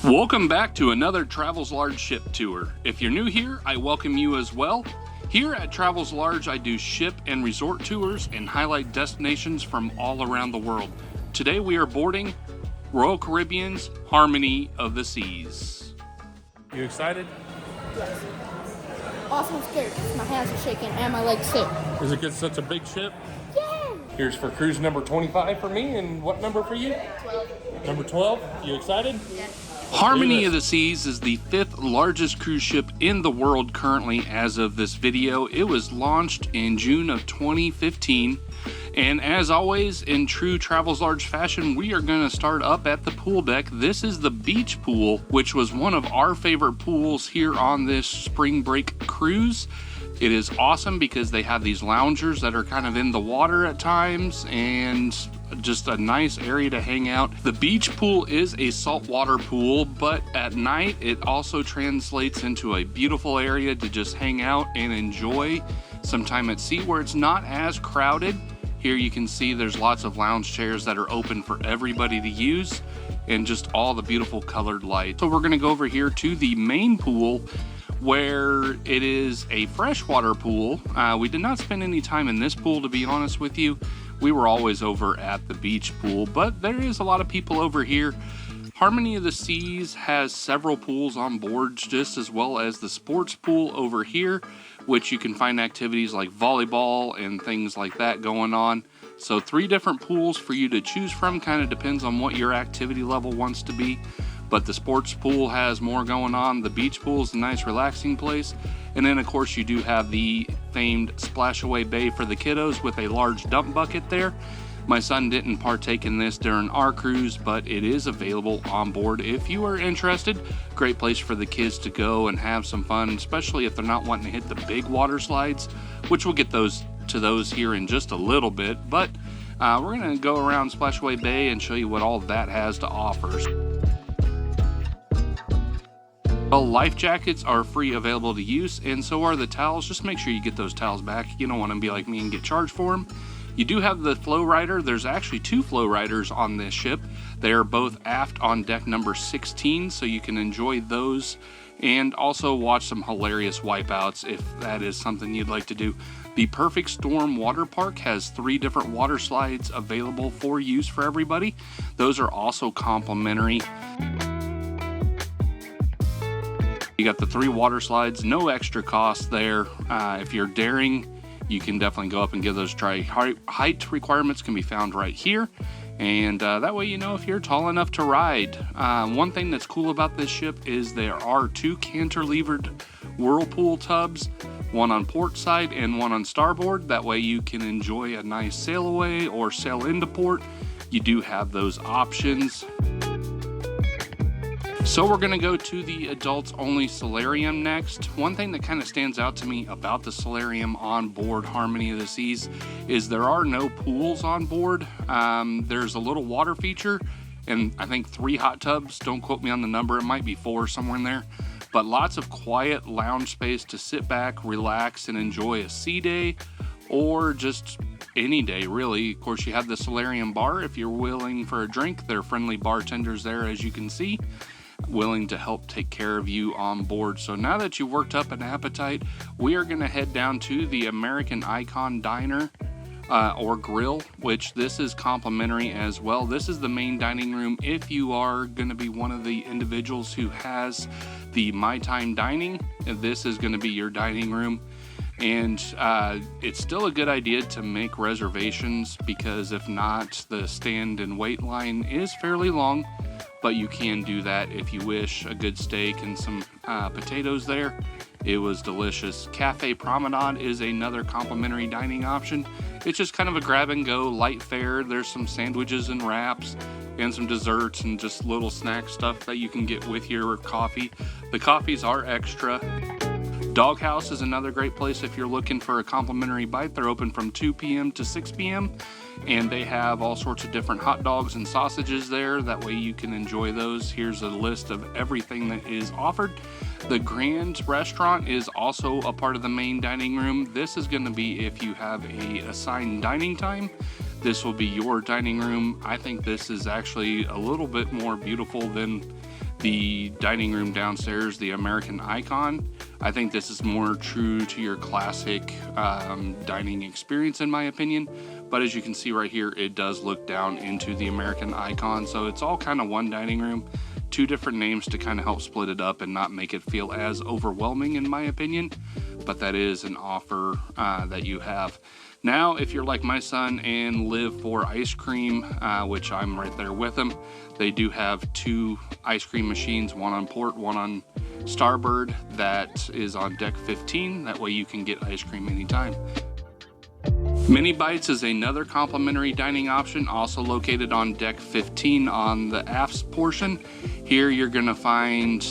Welcome back to another Travels Large ship tour. If you're new here, I welcome you as well. Here at Travels Large, I do ship and resort tours and highlight destinations from all around the world. Today we are boarding Royal Caribbean's Harmony of the Seas. You excited? Yes. Also scared because my hands are shaking and my legs too. Is it such a big ship? Yeah! Here's for cruise number 25 for me, and what number for you? 12. Number 12? You excited? Yes. Harmony of the Seas is the 5th largest cruise ship in the world currently as of this video. It was launched in June of 2015. And as always, in true Travels Large fashion, we are going to start up at the pool deck. This is the beach pool, which was one of our favorite pools here on this spring break cruise. It is awesome because they have these loungers that are kind of in the water at times and just a nice area to hang out. The beach pool is a saltwater pool, but at night it also translates into a beautiful area to just hang out and enjoy some time at sea where it's not as crowded. Here you can see there's lots of lounge chairs that are open for everybody to use and just all the beautiful colored light. So we're going to go over here to the main pool where it is a freshwater pool. We did not spend any time in this pool, to be honest with you. We were always over at the beach pool, but there is a lot of people over here. Harmony of the Seas has several pools on board, just as well as the sports pool over here, which you can find activities like volleyball and things like that going on. So 3 different pools for you to choose from, kind of depends on what your activity level wants to be. But the sports pool has more going on. The beach pool is a nice relaxing place. And then of course you do have the famed Splashaway Bay for the kiddos with a large dump bucket there. My son didn't partake in this during our cruise, but it is available on board if you are interested. Great place for the kids to go and have some fun, especially if they're not wanting to hit the big water slides, which we'll get to those here in just a little bit. But we're going to go around Splashaway Bay and show you what all that has to offer. Well, life jackets are free available to use, and so are the towels. Just make sure you get those towels back. You don't want to be like me and get charged for them. You do have the FlowRider. There's actually 2 FlowRiders on this ship. They are both aft on deck number 16, so you can enjoy those and also watch some hilarious wipeouts if that is something you'd like to do. The Perfect Storm Water Park has 3 different water slides available for use for everybody. Those are also complimentary. You got the 3 water slides, no extra cost there. If you're daring, you can definitely go up and give those a try. Height requirements can be found right here, and that way you know if you're tall enough to ride. One thing that's cool about this ship is there are 2 cantilevered whirlpool tubs, one on port side and one on starboard. That way you can enjoy a nice sail away or sail into port. You do have those options. So we're going to go to the adults only Solarium next. One thing that kind of stands out to me about the Solarium on board Harmony of the Seas is there are no pools on board. There's a little water feature and I think 3 hot tubs. Don't quote me on the number, it might be 4 somewhere in there. But lots of quiet lounge space to sit back, relax, and enjoy a sea day or just any day really. Of course you have the Solarium bar if you're willing for a drink. There are friendly bartenders there, as you can see, willing to help take care of you on board. So now that you've worked up an appetite, we are going to head down to the American Icon Diner or Grille, which this is complimentary as well. This is the main dining room if you are going to be one of the individuals who has the My Time Dining. This is going to be your dining room. And it's still a good idea to make reservations because if not, the stand and wait line is fairly long. But you can do that if you wish. A good steak and some potatoes there. It was delicious. Cafe Promenade is another complimentary dining option. It's just kind of a grab and go light fare. There's some sandwiches and wraps and some desserts and just little snack stuff that you can get with your coffee. The coffees are extra. Doghouse is another great place if you're looking for a complimentary bite. They're open from 2 p.m. to 6 p.m. and they have all sorts of different hot dogs and sausages there. That way you can enjoy those. Here's a list of everything that is offered. The Grand Restaurant is also a part of the main dining room. This is going to be if you have a assigned dining time. This will be your dining room. I think this is actually a little bit more beautiful than the dining room downstairs, the American Icon. I think this is more true to your classic dining experience in my opinion. But as you can see right here, it does look down into the American Icon. So it's all kind of one dining room, two different names to kind of help split it up and not make it feel as overwhelming in my opinion. But that is an offer that you have. Now, if you're like my son and live for ice cream, which I'm right there with him, they do have two ice cream machines, one on port, one on starboard, that is on deck 15. That way you can get ice cream anytime. Mini Bites is another complimentary dining option, also located on deck 15 on the aft portion. Here you're gonna find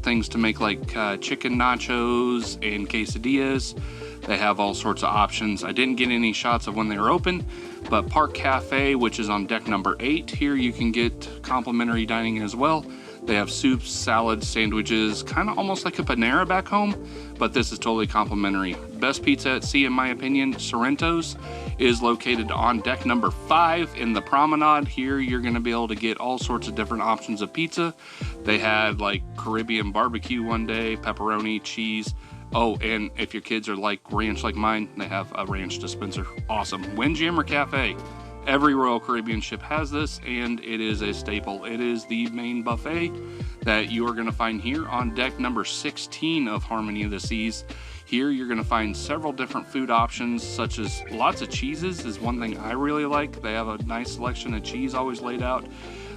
things to make like chicken nachos and quesadillas. They have all sorts of options. I didn't get any shots of when they were open, but Park Cafe, which is on deck number 8, here you can get complimentary dining as well. They have soups, salads, sandwiches, kind of almost like a Panera back home, but this is totally complimentary. Best pizza at sea, in my opinion, Sorrento's, is located on deck number 5 in the promenade. Here you're gonna be able to get all sorts of different options of pizza. They had like Caribbean barbecue one day, pepperoni, cheese. Oh, and if your kids are like ranch like mine, they have a ranch dispenser. Awesome. Windjammer Café. Every Royal Caribbean ship has this, and it is a staple. It is the main buffet that you are going to find here on deck number 16 of Harmony of the Seas. Here you're going to find several different food options, such as lots of cheeses is one thing I really like. They have a nice selection of cheese always laid out.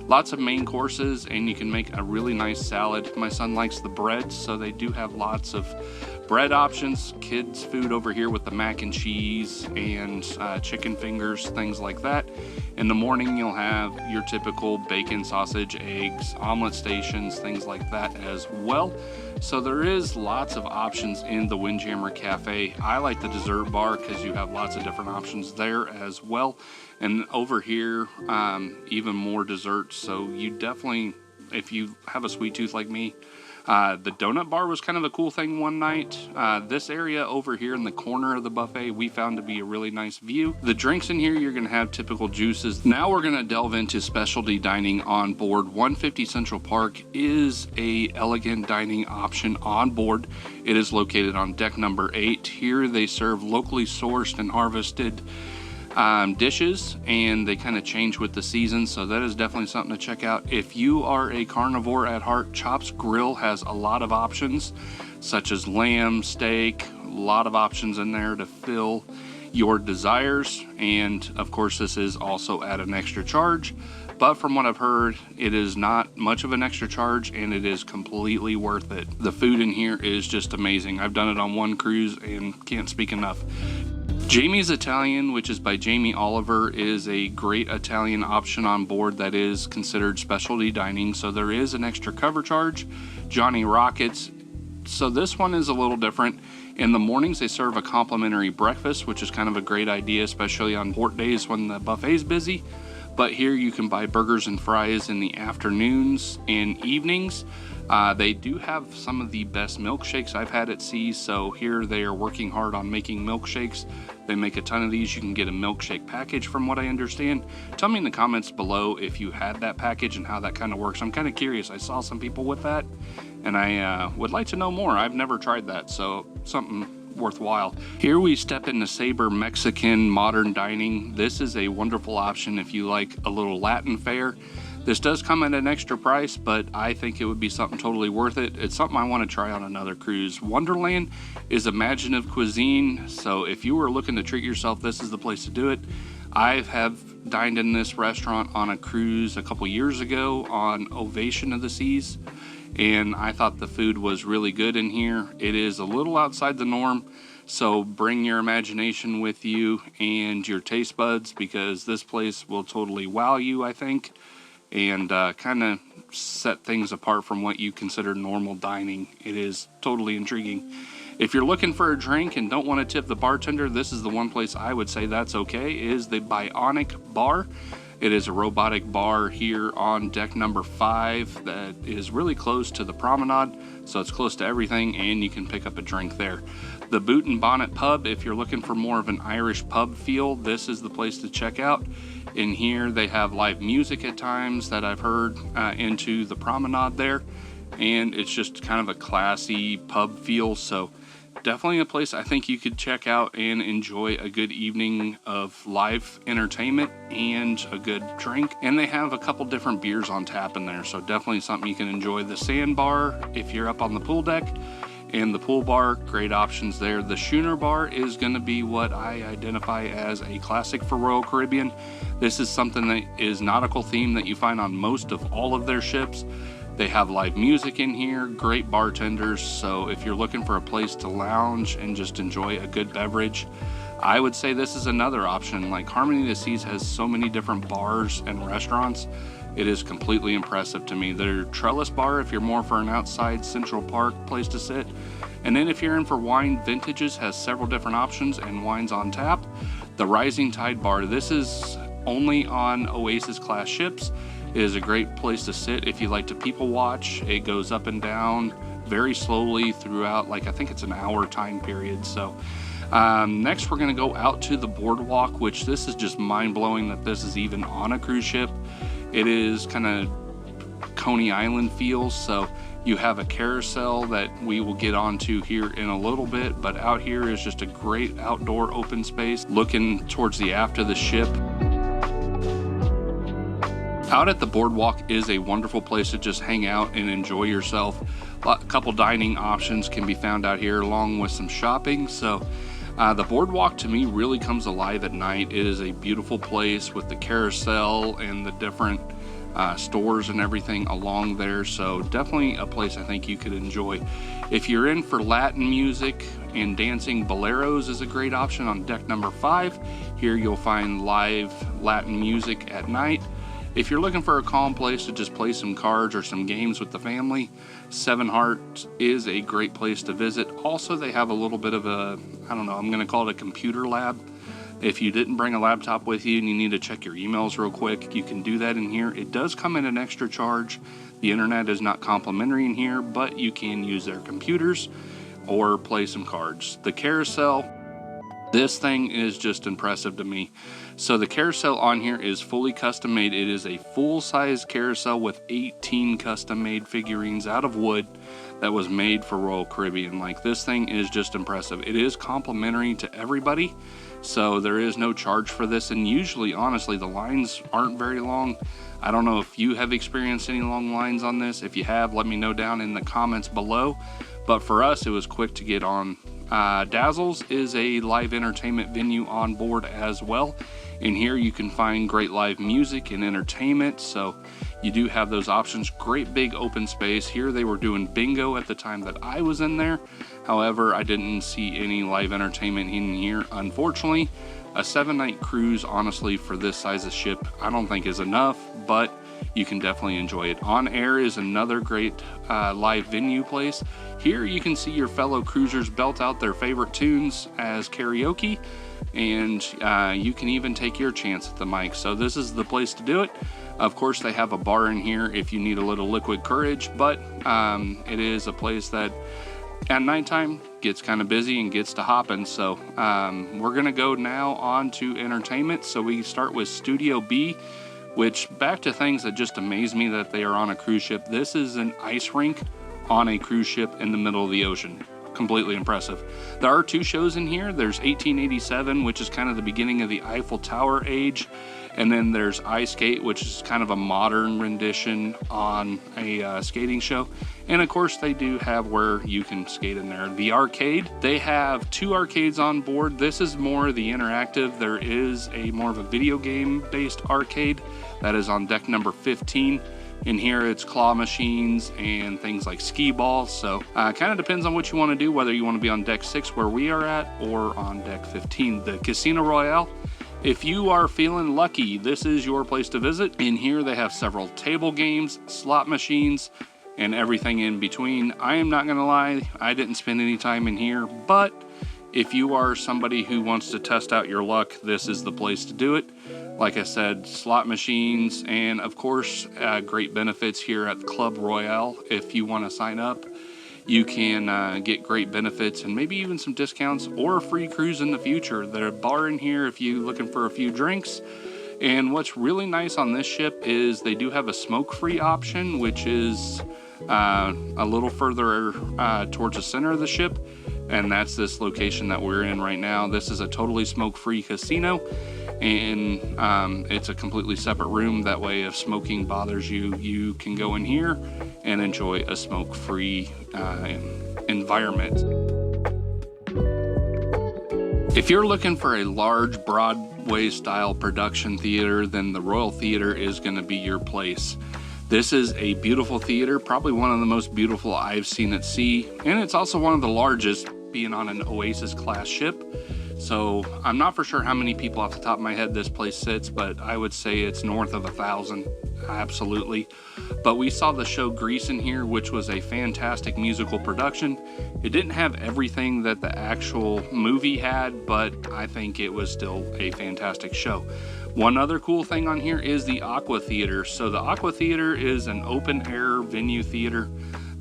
Lots of main courses, and you can make a really nice salad. My son likes the breads, so they do have lots of bread options. Kids food over here with the mac and cheese and chicken fingers, things like that. In the morning you'll have your typical bacon, sausage, eggs, omelet stations, things like that as well. So there is lots of options in the Windjammer Cafe. I like the dessert bar because you have lots of different options there as well. And over here, even more desserts. So you definitely, if you have a sweet tooth like me, the donut bar was kind of a cool thing one night. This area over here in the corner of the buffet we found to be a really nice view. The drinks in here, you're going to have typical juices. Now we're going to delve into specialty dining on board. 150 Central Park is a elegant dining option on board. It is located on deck number 8. Here they serve locally sourced and harvested dishes, and they kind of change with the season, so that is definitely something to check out. If you are a carnivore at heart, Chops Grille has a lot of options, such as lamb, steak, a lot of options in there to fill your desires. And of course this is also at an extra charge, but from what I've heard, it is not much of an extra charge and it is completely worth it. The food in here is just amazing. I've done it on one cruise and can't speak enough. Jamie's Italian, which is by Jamie Oliver, is a great Italian option on board that is considered specialty dining, so there is an extra cover charge. Johnny Rockets, so this one is a little different. In the mornings they serve a complimentary breakfast, which is kind of a great idea, especially on port days when the buffet's busy. But here you can buy burgers and fries in the afternoons and evenings. They do have some of the best milkshakes I've had at sea, so here they are working hard on making milkshakes. They make a ton of these. You can get a milkshake package from what I understand. Tell me in the comments below if you had that package and how that kind of works. I'm kind of curious. I saw some people with that, and I would like to know more. I've never tried that, so something worthwhile. Here we step into Sabre Mexican modern dining. This is a wonderful option if you like a little Latin fare. This does come at an extra price, but I think it would be something totally worth it. It's something I want to try on another cruise. Wonderland is imaginative cuisine, so if you were looking to treat yourself, this is the place to do it. I have dined in this restaurant on a cruise a couple years ago on Ovation of the Seas, and I thought the food was really good in here. It is a little outside the norm, so bring your imagination with you and your taste buds, because this place will totally wow you, I think, and kind of set things apart from what you consider normal dining. It is totally intriguing. If you're looking for a drink and don't want to tip the bartender, this is the one place I would say that's okay, is the Bionic Bar. It is a robotic bar here on deck number 5 that is really close to the promenade, so it's close to everything, and you can pick up a drink there. The Boot and Bonnet Pub, if you're looking for more of an Irish pub feel, this is the place to check out. In here they have live music at times that I've heard into the promenade there, and it's just kind of a classy pub feel, so definitely a place I think you could check out and enjoy a good evening of live entertainment and a good drink. And they have a couple different beers on tap in there, so definitely something you can enjoy. The sandbar, if you're up on the pool deck, and the pool bar, great options there. The schooner bar is going to be what I identify as a classic for Royal Caribbean. This is something that is nautical themed that you find on most of all of their ships. They have live music in here, great bartenders, so if you're looking for a place to lounge and just enjoy a good beverage, I would say this is another option. Like, Harmony of the Seas has so many different bars and restaurants. It is completely impressive to me. Their trellis bar, if you're more for an outside Central Park place to sit. And then if you're in for wine, Vintages has several different options and wines on tap. The Rising Tide bar, this is only on Oasis Class ships. It is a great place to sit if you like to people watch. It goes up and down very slowly throughout, like, I think it's an hour time period. So next we're going to go out to the Boardwalk, which this is just mind-blowing that this is even on a cruise ship. It is kind of Coney Island feels, so you have a carousel that we will get onto here in a little bit, but out here is just a great outdoor open space looking towards the aft of the ship. Out at the Boardwalk is a wonderful place to just hang out and enjoy yourself. A couple dining options can be found out here along with some shopping. So the Boardwalk to me really comes alive at night. It is a beautiful place with the carousel and the different stores and everything along there. So definitely a place I think you could enjoy. If you're in for Latin music and dancing, Boleros is a great option on deck number 5. Here you'll find live Latin music at night. If you're looking for a calm place to just play some cards or some games with the family, Seven Hearts is a great place to visit. Also, they have a little bit of a, I don't know, I'm going to call it a computer lab. If you didn't bring a laptop with you and you need to check your emails real quick, you can do that in here. It does come at an extra charge. The internet is not complimentary in here, but you can use their computers or play some cards. The carousel, this thing is just impressive to me. So the carousel on here is fully custom made. It is a full-size carousel with 18 custom made figurines out of wood that was made for Royal Caribbean. Like, this thing is just impressive. It is complimentary to everybody, so there is no charge for this, and usually, honestly, the lines aren't very long. I don't know if you have experienced any long lines on this. If you have, let me know down in the comments below. But for us, it was quick to get on. Dazzles is a live entertainment venue on board as well. In here you can find great live music and entertainment, so you do have those options. Great big open space. Here they were doing bingo at the time that I was in there. However, I didn't see any live entertainment in here, unfortunately. A 7-night cruise, honestly, for this size of ship, I don't think is enough, but you can definitely enjoy it. On Air is another great live venue place. Here you can see your fellow cruisers belt out their favorite tunes as karaoke, and you can even take your chance at the mic. So this is the place to do it. Of course, they have a bar in here if you need a little liquid courage, but it is a place that at nighttime gets kind of busy and gets to hopping. So we're gonna go now on to entertainment. So we start with Studio B, which, back to things that just amaze me that they are on a cruise ship. This is an ice rink on a cruise ship in the middle of the ocean. Completely impressive. There are 2 shows in here. There's 1887, which is kind of the beginning of the Eiffel Tower age, and then there's Ice Skate, which is kind of a modern rendition on a skating show. And of course, they do have where you can skate in there. The arcade, they have 2 arcades on board. This is more the interactive. There is a more of a video game based arcade that is on deck number 15. In here it's claw machines and things like skee balls, so kind of depends on what you want to do, whether you want to be on deck 6 where we are at or on deck 15. The Casino Royale, if you are feeling lucky, this is your place to visit. In here they have several table games, slot machines, and everything in between. I am not gonna lie, I didn't spend any time in here, but if you are somebody who wants to test out your luck, this is the place to do it. Like I said, slot machines, and of course, great benefits here at Club Royale. If you want to sign up, you can get great benefits and maybe even some discounts or a free cruise in the future. There's a bar in here if you're looking for a few drinks. And what's really nice on this ship is they do have a smoke-free option, which is a little further towards the center of the ship. And that's this location that we're in right now. This is a totally smoke-free casino, and it's a completely separate room. That way, if smoking bothers you, you can go in here and enjoy a smoke-free environment. If you're looking for a large Broadway-style production theater, then the Royal Theater is going to be your place. This is a beautiful theater, probably one of the most beautiful I've seen at sea, and it's also one of the largest, being on an Oasis Class ship. So I'm not for sure how many people off the top of my head this place sits, but I would say it's north of 1,000, absolutely. But we saw the show Grille in here, which was a fantastic musical production. It didn't have everything that the actual movie had, but I think it was still a fantastic show. One other cool thing on here is the Aqua Theater. So the Aqua Theater is an open air venue theater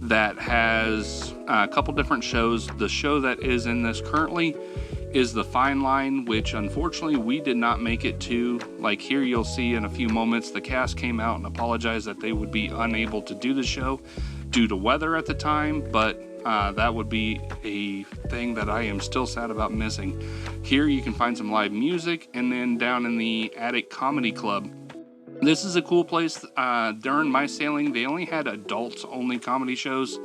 that has a couple different shows. The show that is in this currently is the Fine Line, which unfortunately we did not make it to. Like here you'll see in a few moments the cast came out and apologized that they would be unable to do the show due to weather at the time, but that would be a thing that I am still sad about missing. Here you can find some live music, and then down in the Attic Comedy Club. This is a cool place. During my sailing, they only had adults only comedy shows.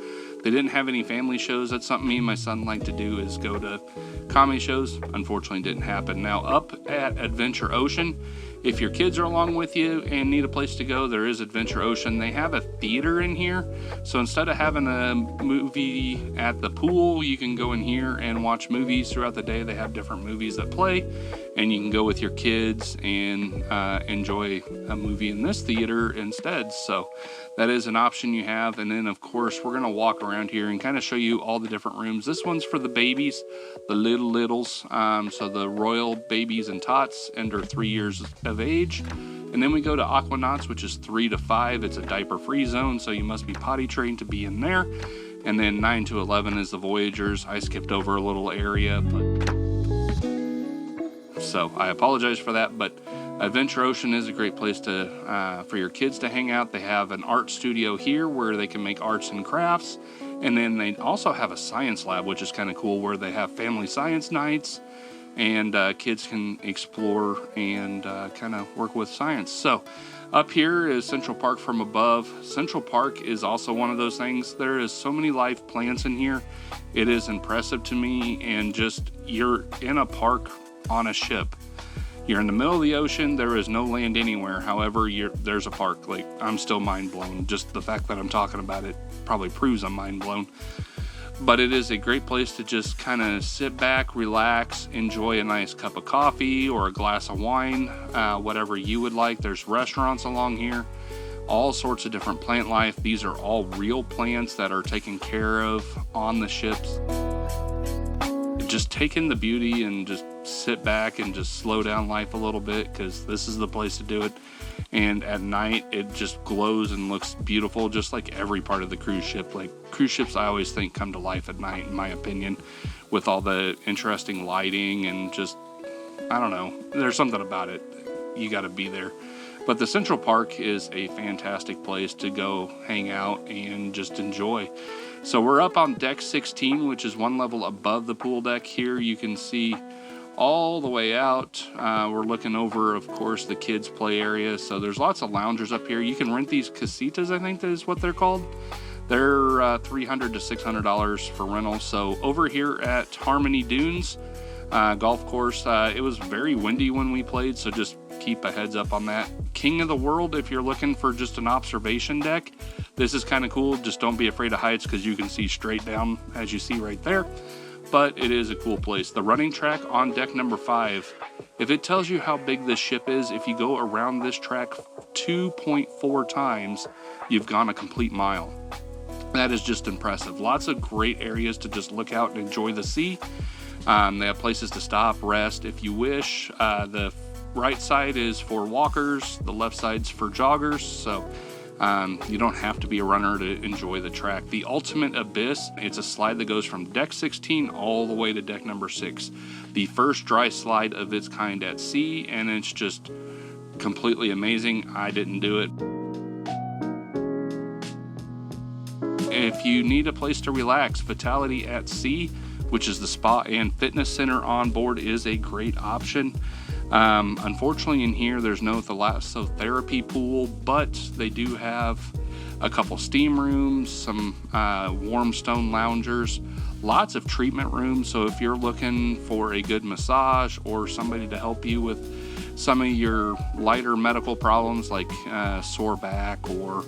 They didn't have any family shows. That's something me and my son like to do, is go to comedy shows. Unfortunately, didn't happen. Now up at Adventure Ocean, if your kids are along with you and need a place to go, there is Adventure Ocean. They have a theater in here. So instead of having a movie at the pool, you can go in here and watch movies throughout the day. They have different movies that play, and you can go with your kids and enjoy a movie in this theater instead. So that is an option you have. And then of course, we're gonna walk around here and kind of show you all the different rooms. This one's for the babies, the littles. So the royal babies and tots under 3 years of age. And then we go to Aquanauts, which is 3 to 5. It's a diaper-free zone, so you must be potty trained to be in there. And then 9 to 11 is the Voyagers. I skipped over a little area, so I apologize for that. But Adventure Ocean is a great place to for your kids to hang out. They have an art studio here where they can make arts and crafts. And then they also have a science lab, which is kind of cool, where they have family science nights. And kids can explore and kind of work with science. So up here is Central Park from above. Central Park is also one of those things. There is so many live plants in here. It is impressive to me, and just you're in a park on a ship. You're in the middle of the ocean. There is no land anywhere. However, there's a park. Like, I'm still mind blown. Just the fact that I'm talking about it probably proves I'm mind blown. But it is a great place to just kind of sit back, relax, enjoy a nice cup of coffee or a glass of wine, whatever you would like. There's restaurants along here, all sorts of different plant life. These are all real plants that are taken care of on the ships. Just take in the beauty and just sit back and just slow down life a little bit, because this is the place to do it. And at night it just glows and looks beautiful, just like every part of the cruise ship. Like, cruise ships, I always think, come to life at night, in my opinion, with all the interesting lighting and just, I don't know, there's something about it. You got to be there. But the Central Park is a fantastic place to go hang out and just enjoy. So we're up on deck 16, which is one level above the pool deck. Here you can see all the way out. We're looking over, of course, the kids' play area. So there's lots of loungers up here. You can rent these casitas, I think that is what they're called. They're $300 to $600 for rental. So over here at Harmony Dunes golf course, it was very windy when we played, so just keep a heads up on that. King of the World, if you're looking for just an observation deck, this is kind of cool. Just don't be afraid of heights, because you can see straight down, as you see right there. But it is a cool place. The running track on deck number 5, if it tells you how big this ship is, if you go around this track 2.4 times, you've gone a complete mile. That is just impressive. Lots of great areas to just look out and enjoy the sea. They have places to stop, rest if you wish. The right side is for walkers, the left side's for joggers, so you don't have to be a runner to enjoy the track. The Ultimate Abyss, it's a slide that goes from deck 16 all the way to deck number 6. The first dry slide of its kind at sea, and it's just completely amazing. I didn't do it. If you need a place to relax, Vitality at Sea, which is the spa and fitness center on board, is a great option. Unfortunately in here there's no thalassotherapy pool, but they do have a couple steam rooms, some warm stone loungers, lots of treatment rooms. So if you're looking for a good massage or somebody to help you with some of your lighter medical problems like sore back or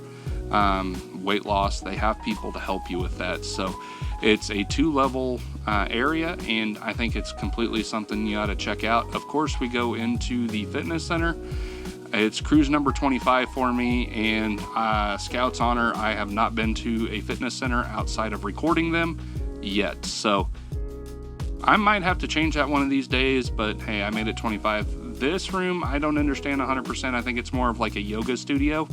weight loss, they have people to help you with that. So it's a 2-level area, and I think it's completely something you ought to check out. Of course, we go into the fitness center. It's cruise number 25 for me, and Scout's honor, I have not been to a fitness center outside of recording them yet. So I might have to change that one of these days, but hey, I made it 25. This room, I don't understand 100%. I think it's more of like a yoga studio.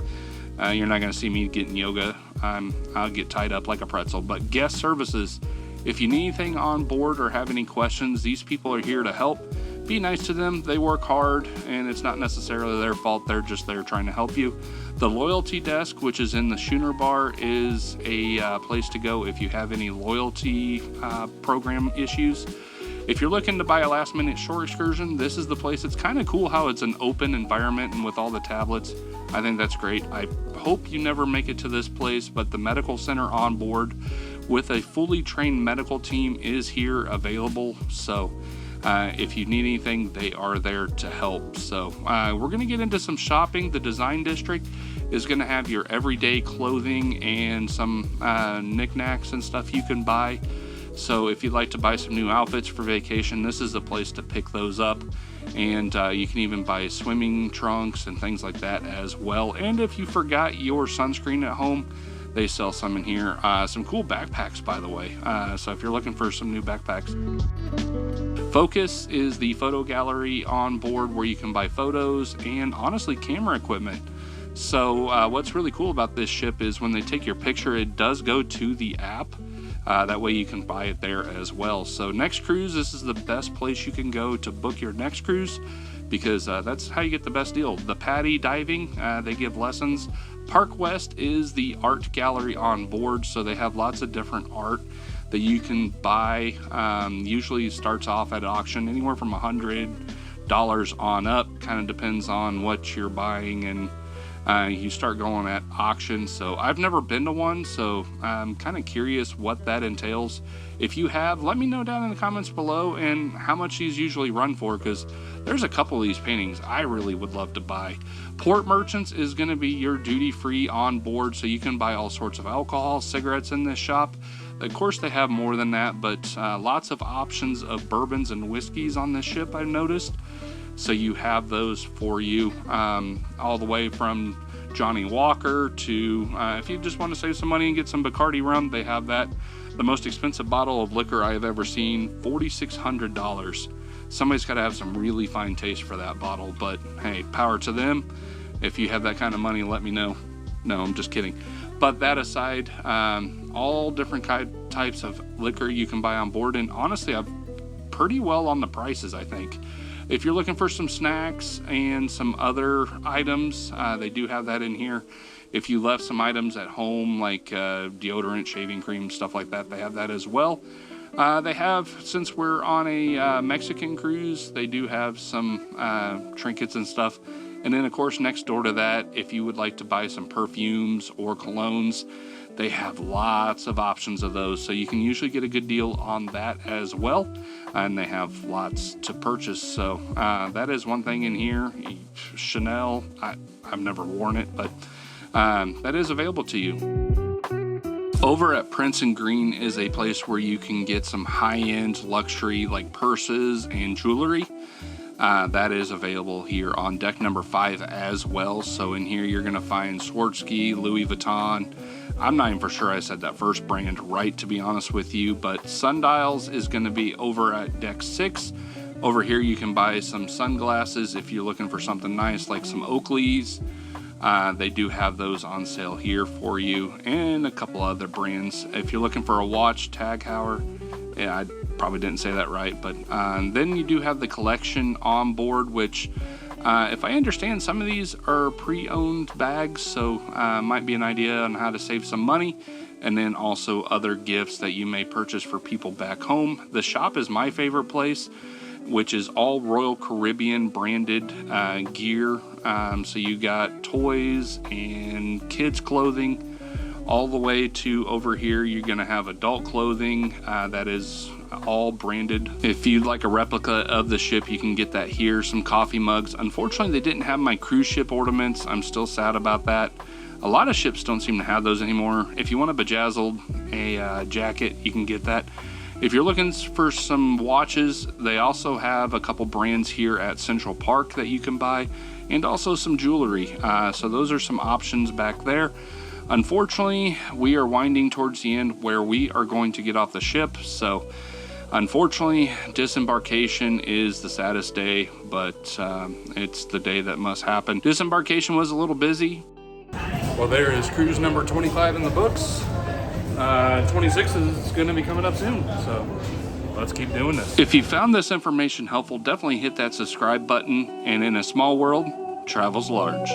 You're not going to see me getting yoga. I'll get tied up like a pretzel. But guest services, if you need anything on board or have any questions, these people are here to help. Be nice to them. They work hard, and it's not necessarily their fault. They're just there trying to help you. The loyalty desk, which is in the schooner bar, is a place to go if you have any loyalty program issues. If you're looking to buy a last-minute shore excursion, this is the place. It's kind of cool how it's an open environment and with all the tablets. I think that's great. I hope you never make it to this place, but the medical center on board with a fully trained medical team is here available. So if you need anything, they are there to help. So we're going to get into some shopping. The design district is going to have your everyday clothing and some knickknacks and stuff you can buy. So if you'd like to buy some new outfits for vacation, this is the place to pick those up. And you can even buy swimming trunks and things like that as well. And if you forgot your sunscreen at home, they sell some in here. Some cool backpacks, by the way. So if you're looking for some new backpacks. Focus is the photo gallery on board where you can buy photos and honestly camera equipment. So what's really cool about this ship is when they take your picture, it does go to the app. That way you can buy it there as well. So next cruise, this is the best place you can go to book your next cruise because that's how you get the best deal. The Patty Diving, they give lessons. Park West is the art gallery on board, so they have lots of different art that you can buy. Usually starts off at auction anywhere from $100 on up. Kind of depends on what you're buying, and you start going at auction. So I've never been to one, so I'm kind of curious what that entails. If you have, let me know down in the comments below and how much these usually run for, because there's a couple of these paintings I really would love to buy. Port Merchants is going to be your duty-free on board, so you can buy all sorts of alcohol, cigarettes in this shop. Of course they have more than that, but lots of options of bourbons and whiskeys on this ship, I've noticed. So you have those for you, all the way from Johnny Walker to if you just want to save some money and get some Bacardi rum, they have that. The most expensive bottle of liquor I've ever seen, $4,600. Somebody's got to have some really fine taste for that bottle, but hey, power to them. If you have that kind of money, let me know. No, I'm just kidding. But that aside, all different types of liquor you can buy on board, and honestly, I'm pretty well on the prices, I think. If you're looking for some snacks and some other items, they do have that in here. If you left some items at home, like deodorant, shaving cream, stuff like that, they have that as well. They have, since we're on a Mexican cruise, they do have some trinkets and stuff. And then, of course, next door to that, if you would like to buy some perfumes or colognes, they have lots of options of those. So you can usually get a good deal on that as well. And they have lots to purchase. So that is one thing in here. Chanel, I've never worn it, but that is available to you. Over at Prince and Green is a place where you can get some high-end luxury like purses and jewelry. That is available here on deck number 5 as well. So in here you're going to find Swarovski, Louis Vuitton. I'm not even for sure I said that first brand right, to be honest with you, but Sundials is going to be over at deck 6. Over here you can buy some sunglasses if you're looking for something nice like some Oakleys. They do have those on sale here for you, and a couple other brands. If you're looking for a watch, Tag Heuer, yeah, I probably didn't say that right, but then you do have the collection Onboard, which if I understand, some of these are pre-owned bags, so might be an idea on how to save some money. And then also other gifts that you may purchase for people back home. The shop is my favorite place, which is all Royal Caribbean branded gear. So you got toys and kids clothing, all the way to over here you're gonna have adult clothing that is all branded. If you'd like a replica of the ship, you can get that here. Some coffee mugs. Unfortunately, they didn't have my cruise ship ornaments. I'm still sad about that. A lot of ships don't seem to have those anymore. If you want a bejazzled jacket, you can get that. If you're looking for some watches, they also have a couple brands here at Central Park that you can buy, and also some jewelry. So those are some options back there. Unfortunately, we are winding towards the end where we are going to get off the ship. So unfortunately, disembarkation is the saddest day, but it's the day that must happen. Disembarkation was a little busy. Well, there is cruise number 25 in the books. 26 is going to be coming up soon, so let's keep doing this. If you found this information helpful, definitely hit that subscribe button, and in a small world, travel's large.